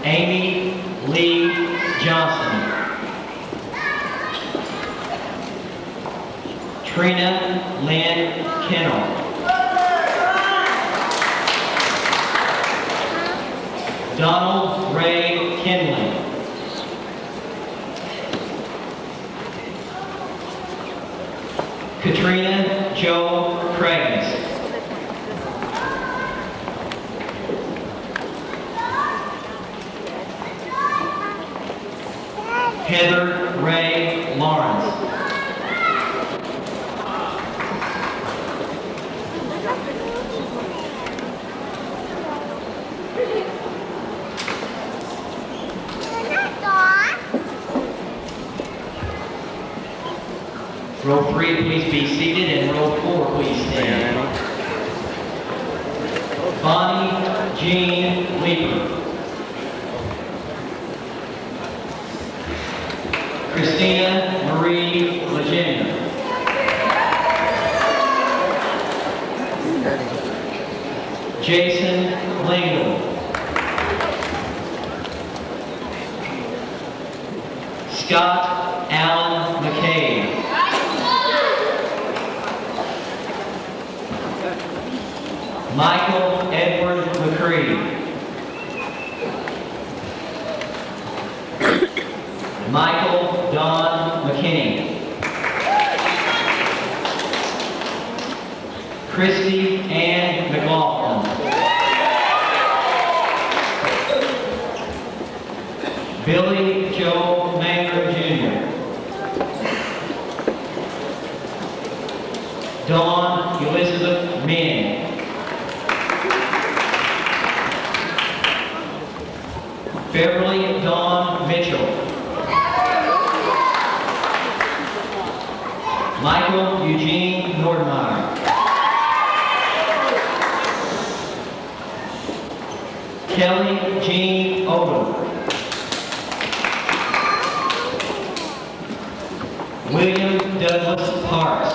Amy Lee Johnston. Trina Lynn Kennel. Donald Ray Kinley. Katrina Jo Craggs. Heather Ray Lawrence. Row 3, please be seated, and row 4, please stand. Bonnie Jean Leeper. Christina Marie Virginia. Jason Lingle. Scott Allen McCabe. Michael Edward McCree. Michael Don McKinney. Christy Ann McLaughlin. Billy Joe Mangrum Jr. Dawn Elizabeth Min. Beverly Dawn Mitchell. Michael Eugene Nordmeyer. Kelly Jean Odom. William Douglas Parks.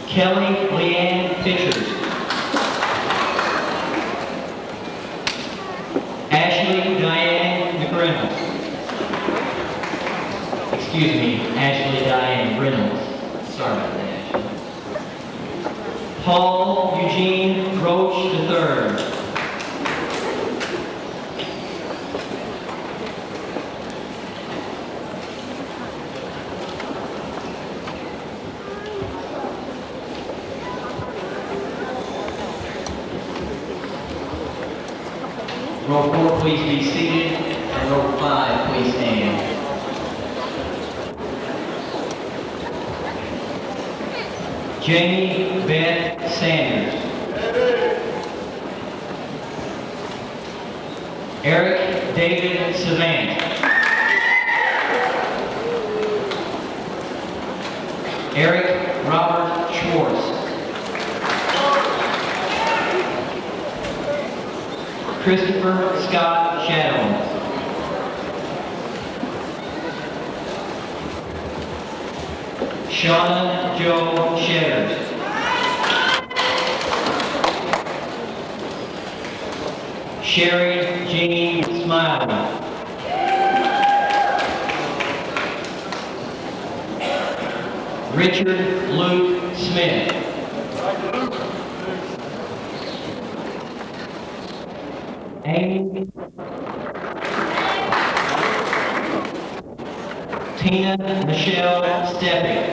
Kelly Leanne Pitchers. Ashley Diane McReynolds. Excuse me, Ashley Diane Reynolds. Sorry about that, Ashley. Paul Eugene Roach III. Row 4, please be seated, and row 5, please stand. Jamie Beth Sanders. Eric David Savant. Eric Robert Schwartz. Christopher Scott Shadow. Shauna Jo Shedders. Sherry Jean Smiley. Richard Luke Smith. Amy Tina Michelle Steppick.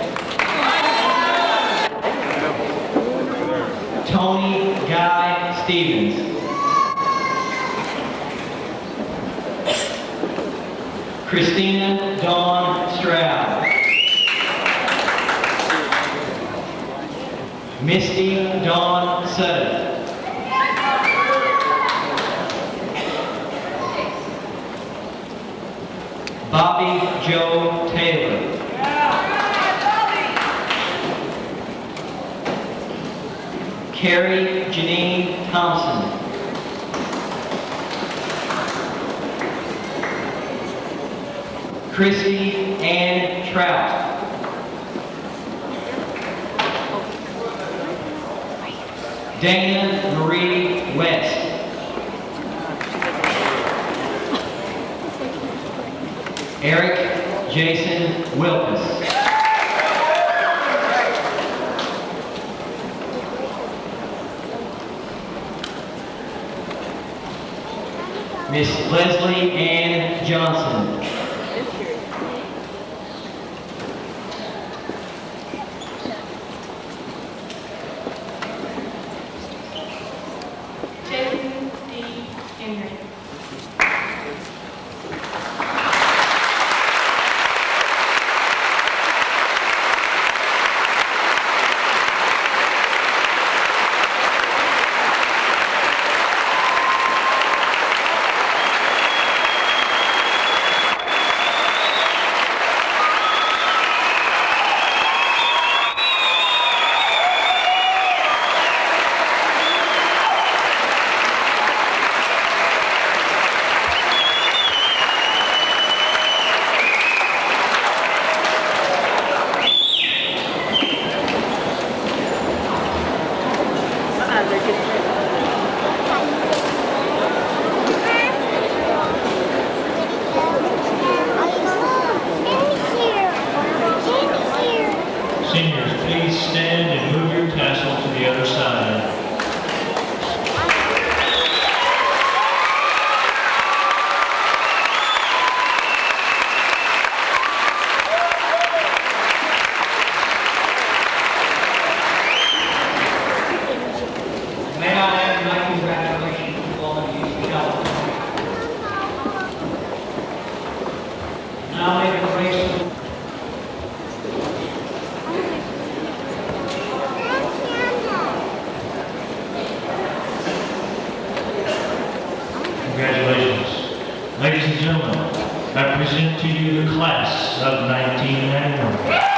Tony Guy Stevens. Christina Dawn Stroud. Misty Dawn Sutton. Bobby Joe Taylor. Carrie Janine Thompson. Chrissy Ann Trout. Dana Marie West. Eric Jason Wilkes. Miss Leslie Ann Johnston. Jason D. Henry. Seniors, please stand and move your tassel to the other side. May I add my congratulations to all of you who helped. Now may the grace of Congratulations. Ladies and gentlemen, I present to you the class of 1991.